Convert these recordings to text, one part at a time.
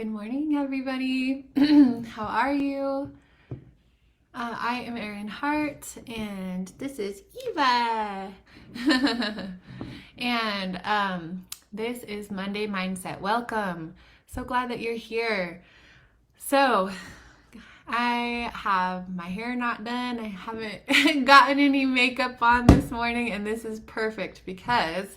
Good morning, everybody. How are you? I am Erin Hart, and this is Eva. and this is Monday Mindset. Welcome. So glad that you're here. So, I have my hair not done. I haven't gotten any makeup on this morning, and this is perfect because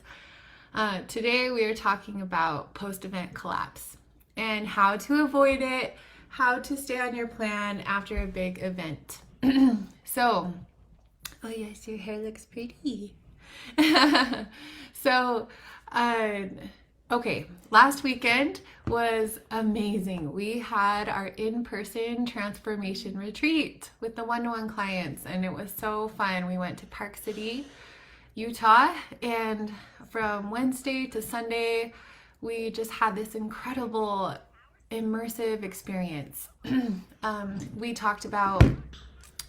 today we are talking about post-event collapse and how to avoid it, how to stay on your plan after a big event. So, oh yes, your hair looks pretty. So, okay, last weekend was amazing. We had our in-person transformation retreat with the one-to-one clients, and it was so fun. We went to Park City, Utah, and from Wednesday to Sunday, we just had this incredible immersive experience. We talked about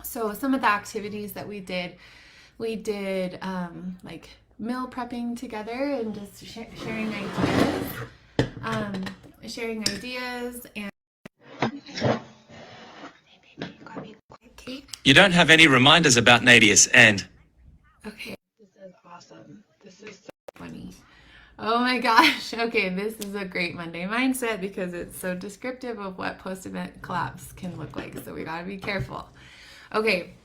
some of the activities that we did like meal prepping together and just sharing ideas and You don't have any reminders about Nadius and... Okay, this is awesome. This is so funny. Oh my gosh. Okay, this is a great Monday mindset because it's so descriptive of what post-event collapse can look like. So we gotta be careful. Okay,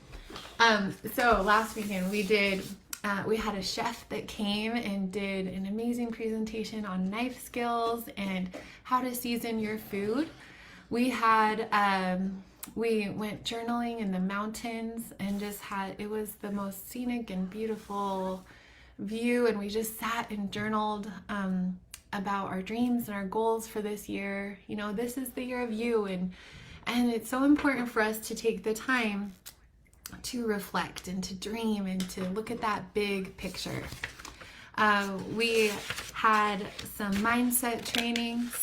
so last weekend we had a chef that came and did an amazing presentation on knife skills and how to season your food. We went journaling in the mountains and it was the most scenic and beautiful view, and we just sat and journaled about our dreams and our goals for this year. You know, this is the year of you, and it's so important for us to take the time to reflect and to dream and to look at that big picture. We had some mindset trainings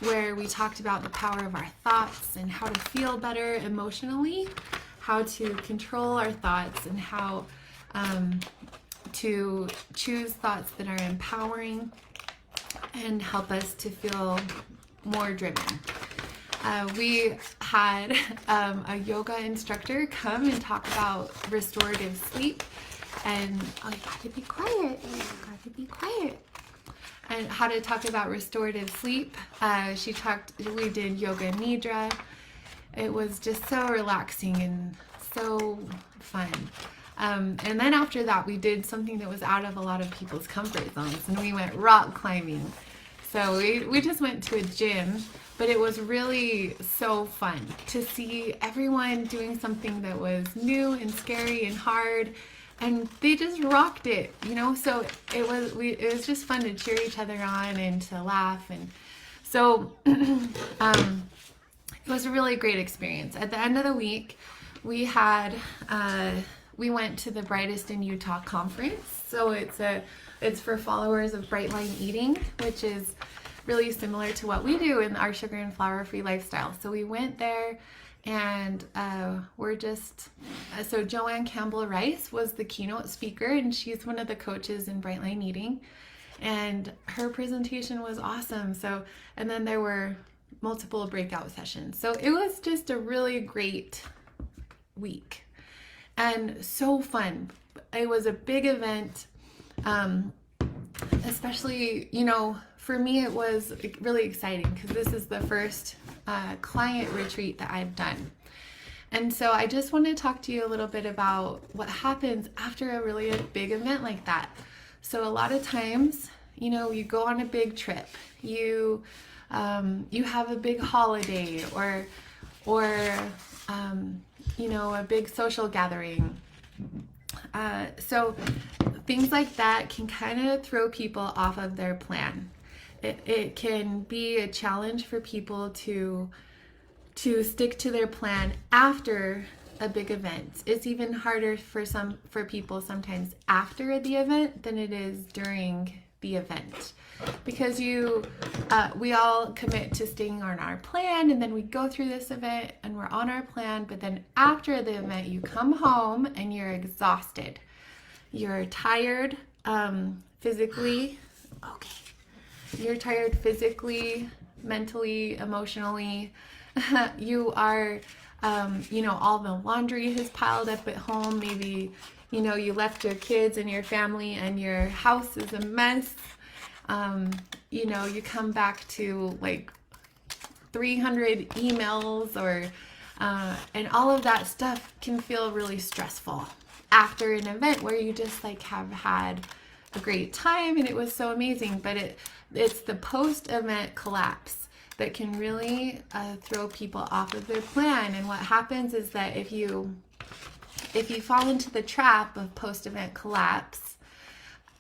where we talked about the power of our thoughts and how to feel better emotionally, how to control our thoughts, and how to choose thoughts that are empowering and help us to feel more driven. We had a yoga instructor come and talk about restorative sleep, and oh, you gotta be quiet. And how to talk about restorative sleep. We did yoga nidra. It was just so relaxing and so fun. And then after that, we did something that was out of a lot of people's comfort zones, and we went rock climbing. So we just went to a gym, but it was really so fun to see everyone doing something that was new and scary and hard, and they just rocked it, you know. So it was just fun to cheer each other on and to laugh, and so it was a really great experience. At the end of the week, we went to the Brightest in Utah conference. So it's for followers of Bright Line Eating, which is really similar to what we do in our sugar and flour free lifestyle. So we went there, and so Joanne Campbell Rice was the keynote speaker, and she's one of the coaches in Bright Line Eating, and her presentation was awesome. And then there were multiple breakout sessions. So it was just a really great week and so fun. It was a big event, especially, you know, for me it was really exciting because this is the first client retreat that I've done. And so I just want to talk to you a little bit about what happens after a really big event like that. So a lot of times, you know, you go on a big trip, you have a big holiday or you know, a big social gathering. So things like that can kind of throw people off of their plan. It can be a challenge for people to stick to their plan after a big event. It's even harder for people sometimes after the event than it is during the event, because we all commit to staying on our plan, and then we go through this event and we're on our plan, but then after the event you come home and you're exhausted, you're tired physically, you're tired physically, mentally, emotionally. You are, all the laundry has piled up at home. Maybe, you left your kids and your family and your house is a mess. You come back to like 300 emails and all of that stuff can feel really stressful after an event where you just like have had a great time and it was so amazing. But it's the post-event collapse that can really throw people off of their plan. And what happens is that if you fall into the trap of post-event collapse,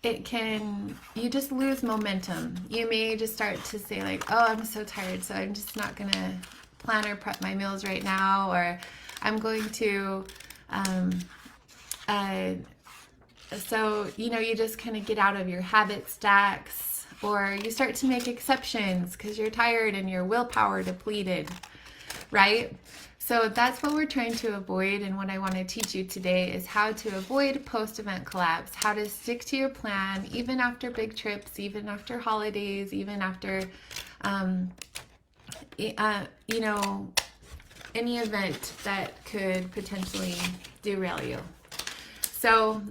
you just lose momentum. You may just start to say like, oh, I'm so tired, so I'm just not gonna plan or prep my meals right now, or I'm going to, you just kind of get out of your habit stacks, or you start to make exceptions because you're tired and your willpower depleted, right? So that's what we're trying to avoid, and what I want to teach you today is how to avoid post-event collapse, how to stick to your plan even after big trips, even after holidays, even after, any event that could potentially derail you. So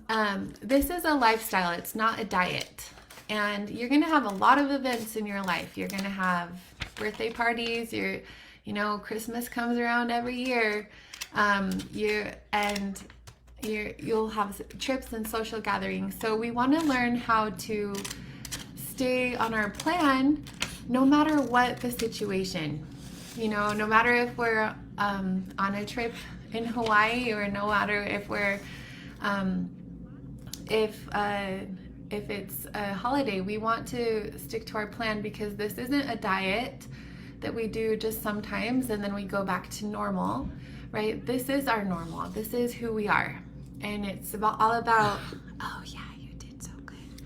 this is a lifestyle, it's not a diet. And you're going to have a lot of events in your life. You're going to have birthday parties, Christmas comes around every year. You'll have trips and social gatherings. So we want to learn how to stay on our plan no matter what the situation. No matter if we're on a trip in Hawaii, or no matter if we're if it's a holiday, we want to stick to our plan, because this isn't a diet that we do just sometimes and then we go back to normal, right? This is our normal. This is who we are. And it's all about, oh yeah, you did so good.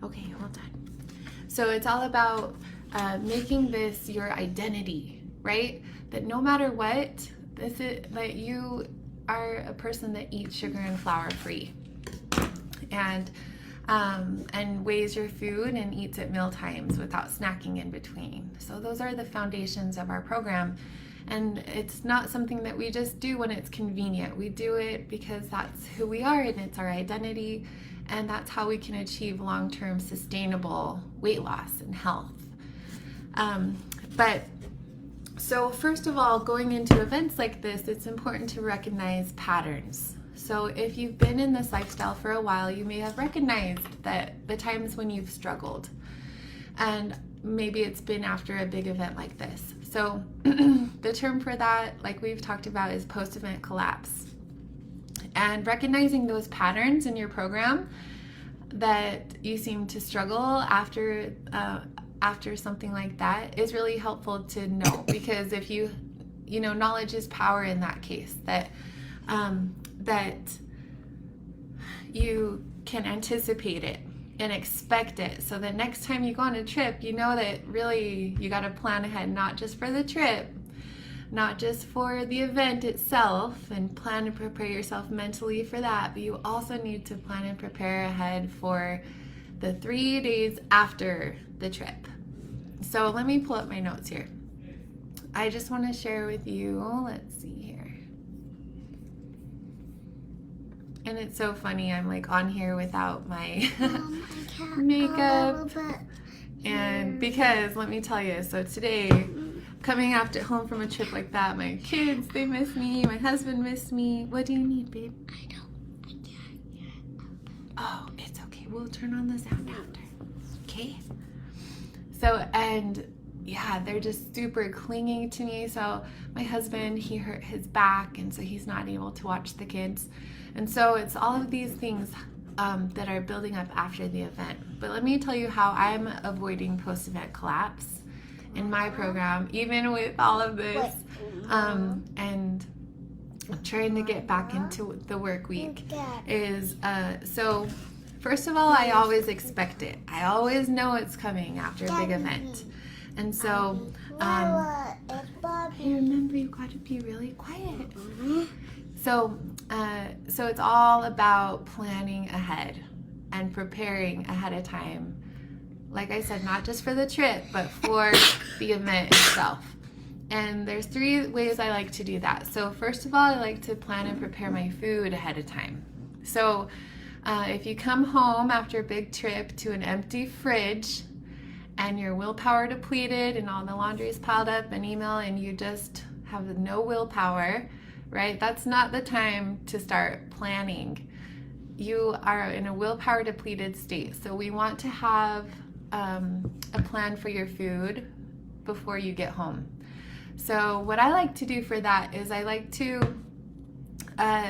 Okay, hold on. So it's all about making this your identity, right? That no matter what, that you are a person that eats sugar and flour free, and weighs your food and eats at meal times without snacking in between. So those are the foundations of our program. And it's not something that we just do when it's convenient. We do it because that's who we are and it's our identity, and that's how we can achieve long-term sustainable weight loss and health. So first of all, going into events like this, it's important to recognize patterns. So if you've been in this lifestyle for a while, you may have recognized that the times when you've struggled, and maybe it's been after a big event like this. So the term for that, like we've talked about, is post-event collapse. And recognizing those patterns in your program that you seem to struggle after something like that is really helpful to know, because if knowledge is power in that case, that you can anticipate it and expect it, so that next time you go on a trip, you know that really you got to plan ahead, not just for the trip, not just for the event itself, and plan and prepare yourself mentally for that, but you also need to plan and prepare ahead for the 3 days after the trip. So let me pull up my notes here. I just want to share with you, let's see here. And it's so funny, I'm like on here without my makeup. And because, let me tell you, so today, coming home from a trip like that, my kids, they miss me, my husband missed me. What do you need, babe? I can't hear. Oh, it's okay, we'll turn on the sound after. Okay? So, and yeah, they're just super clinging to me. So my husband, he hurt his back, and so he's not able to watch the kids. And so it's all of these things that are building up after the event. But let me tell you how I'm avoiding post-event collapse in my program, even with all of this, and trying to get back into the work week is, so first of all, I always expect it. I always know it's coming after a big event. And so, hey, remember, you got to be really quiet. So it's all about planning ahead and preparing ahead of time Like I said, not just for the trip, but for the event itself. And there's 3 ways I like to do that. So first of all, I like to plan and prepare my food ahead of time. So if you come home after a big trip to an empty fridge and your willpower depleted and all the laundry is piled up and email and you just have no willpower, right? That's not the time to start planning. You are in a willpower depleted state. So we want to have a plan for your food before you get home. So what I like to do for that is I like to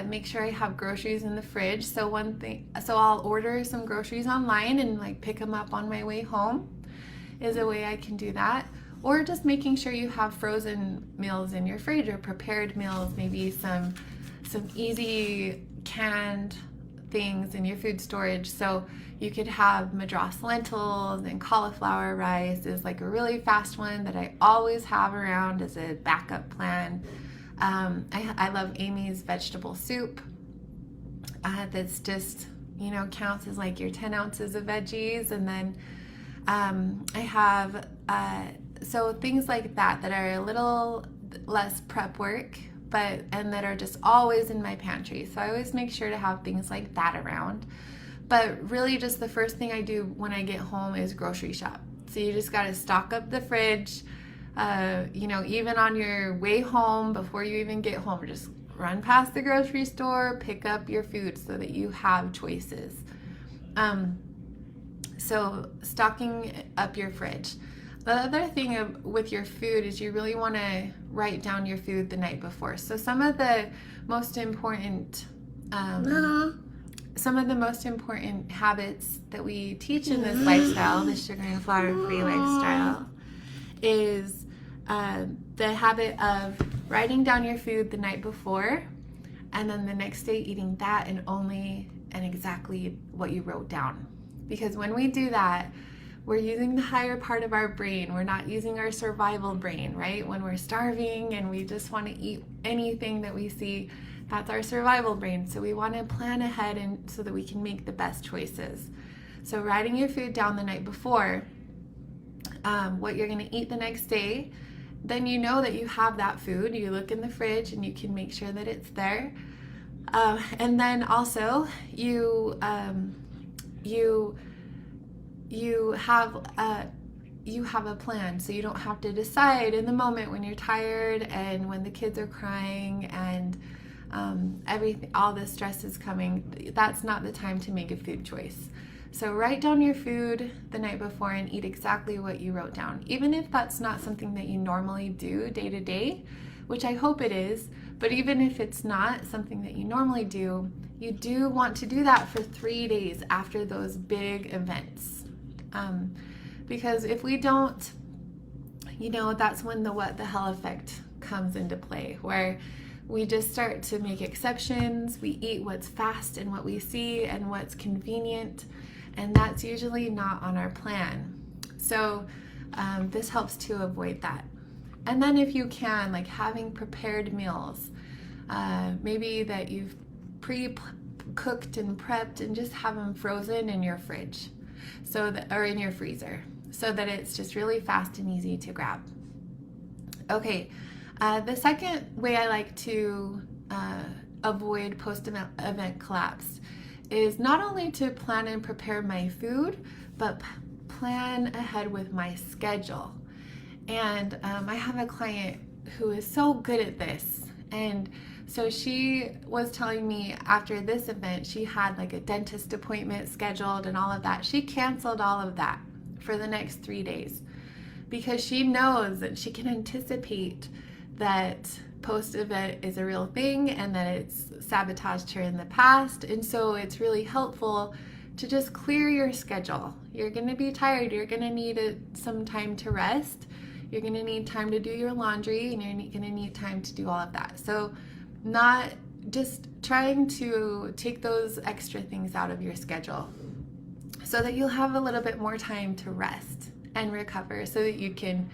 make sure I have groceries in the fridge. So I'll order some groceries online and like pick them up on my way home is a way I can do that. Or just making sure you have frozen meals in your fridge or prepared meals, maybe some easy canned things in your food storage. So you could have madras lentils and cauliflower rice is like a really fast one that I always have around as a backup plan. I love Amy's vegetable soup. That's just, counts as like your 10 ounces of veggies. And then I have, so things like that are a little less prep work, and that are just always in my pantry. So I always make sure to have things like that around. But really just the first thing I do when I get home is grocery shop. So you just got to stock up the fridge. Even on your way home, before you even get home, just run past the grocery store, pick up your food so that you have choices. So stocking up your fridge. The other thing with your food is you really want to write down your food the night before. So some of the most important habits that we teach in this lifestyle, the sugar and flour free lifestyle, is the habit of writing down your food the night before, and then the next day eating that and exactly what you wrote down. Because when we do that, we're using the higher part of our brain. We're not using our survival brain, right? When we're starving and we just want to eat anything that we see, that's our survival brain. So we want to plan ahead and so that we can make the best choices. So writing your food down the night before, what you're going to eat the next day, then you know that you have that food. You look in the fridge and you can make sure that it's there. And then also you have a plan, so you don't have to decide in the moment when you're tired and when the kids are crying and all the stress is coming. That's not the time to make a food choice. So write down your food the night before and eat exactly what you wrote down, even if that's not something that you normally do day to day, which I hope it is. But even if it's not something that you normally do, you do want to do that for 3 days after those big events. Because if we don't, that's when the what the hell effect comes into play, where we just start to make exceptions. We eat what's fast and what we see and what's convenient, and that's usually not on our plan. So this helps to avoid that. And then if you can, like having prepared meals, maybe that you've pre-cooked and prepped, and just have them frozen in your fridge, or in your freezer, so that it's just really fast and easy to grab. Okay, the second way I like to avoid post-event collapse is not only to plan and prepare my food, but plan ahead with my schedule. And I have a client who is so good at this. And so she was telling me after this event, she had like a dentist appointment scheduled and all of that. She canceled all of that for the next 3 days because she knows that she can anticipate that post-event is a real thing and that it's sabotaged her in the past. And so it's really helpful to just clear your schedule. You're going to be tired. You're going to need some time to rest. You're going to need time to do your laundry, and you're going to need time to do all of that. So not just trying to take those extra things out of your schedule so that you'll have a little bit more time to rest and recover, so that you can,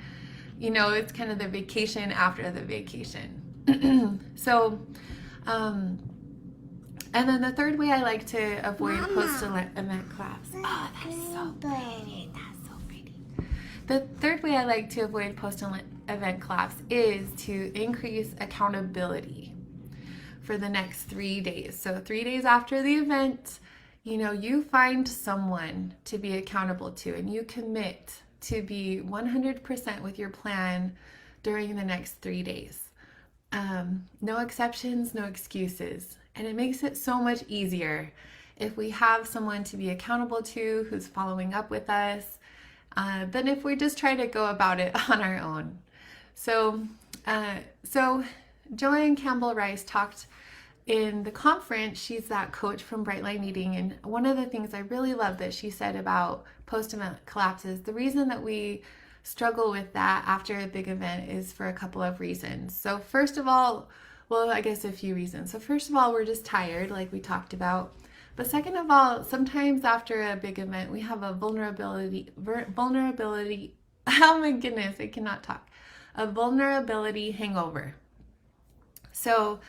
it's kind of the vacation after the vacation. So, and then the third way I like to avoid post-event collapse. Oh, that's so pretty. That's so The third way I like to avoid post-event collapse is to increase accountability for the next 3 days. So 3 days after the event, you find someone to be accountable to, and you commit to be 100% with your plan during the next 3 days. No exceptions, no excuses. And it makes it so much easier if we have someone to be accountable to who's following up with us than if we just try to go about it on our own. So Joanne Campbell Rice talked in the conference. She's that coach from Brightline Meeting, and one of the things I really love that she said about post-event collapses, the reason that we struggle with that after a big event is for a couple of reasons. So first of all, well, I guess a few reasons. So first of all, we're just tired, like we talked about. But second of all, sometimes after a big event, we have a vulnerability, oh my goodness, I cannot talk, a vulnerability hangover. So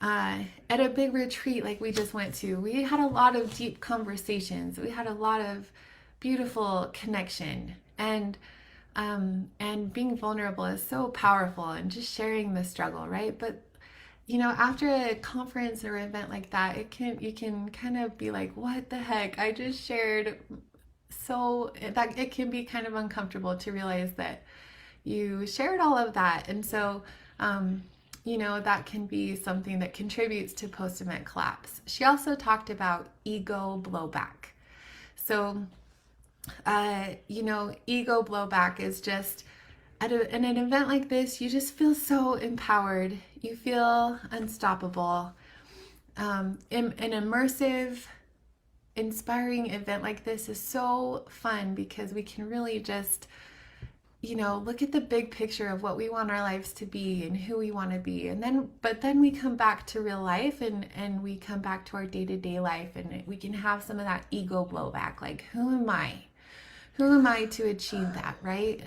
at a big retreat like we just went to, we had a lot of deep conversations. We had a lot of beautiful connection, and being vulnerable is so powerful, and just sharing the struggle, right? But after a conference or event like that, you can kind of be like, what the heck? I just shared, so that it can be kind of uncomfortable to realize that you shared all of that. And so that can be something that contributes to post-event collapse. She also talked about ego blowback. So ego blowback is just at an event like this, you just feel so empowered. You feel unstoppable. An immersive, inspiring event like this is so fun because we can really just, look at the big picture of what we want our lives to be and who we want to be. But then we come back to real life and we come back to our day-to-day life, and we can have some of that ego blowback. Like, who am I? Who am I to achieve that, right?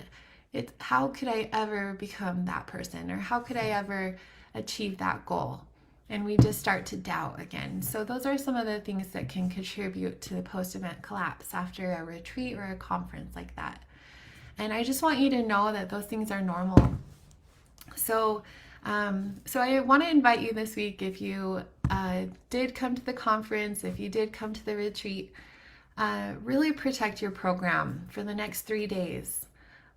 How could I ever become that person? Or how could I ever achieve that goal? And we just start to doubt again. So those are some of the things that can contribute to the post-event collapse after a retreat or a conference like that. And I just want you to know that those things are normal. So I want to invite you this week, if you did come to the conference, if you did come to the retreat, really protect your program for the next 3 days.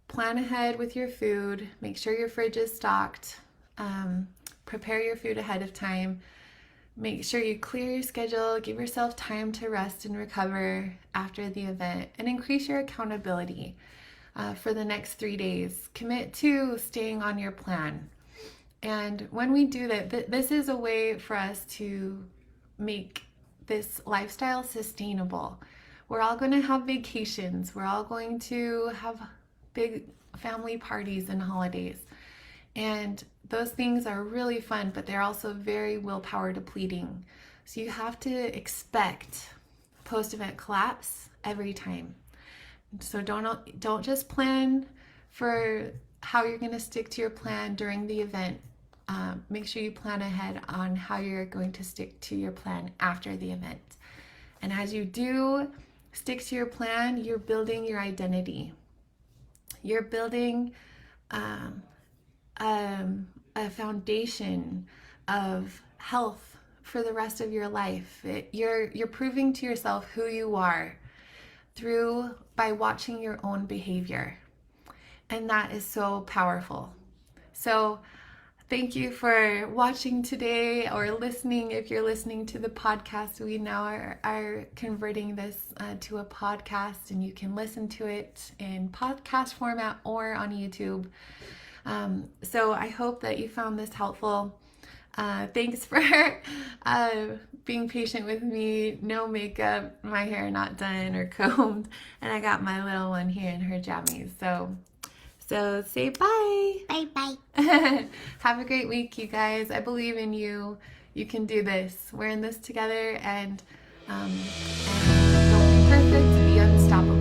Plan ahead with your food. Make sure your fridge is stocked. Prepare your food ahead of time. Make sure you clear your schedule. Give yourself time to rest and recover after the event, and increase your accountability for the next 3 days. Commit to staying on your plan. And when we do that, this is a way for us to make this lifestyle sustainable. We're all going to have vacations. We're all going to have big family parties and holidays. And those things are really fun, but they're also very willpower depleting. So you have to expect post-event collapse every time. So don't just plan for how you're going to stick to your plan during the event. Make sure you plan ahead on how you're going to stick to your plan after the event. And as you do stick to your plan, you're building your identity. You're building a foundation of health for the rest of your life. You're proving to yourself who you are by watching your own behavior. And that is so powerful. So thank you for watching today, or listening. If you're listening to the podcast, we now are converting this to a podcast, and you can listen to it in podcast format or on YouTube. So I hope that you found this helpful. Thanks for being patient with me. No makeup, my hair not done or combed, and I got my little one here in her jammies. So say bye. Bye bye. Have a great week, you guys. I believe in you. You can do this. We're in this together, and don't be perfect. Be unstoppable.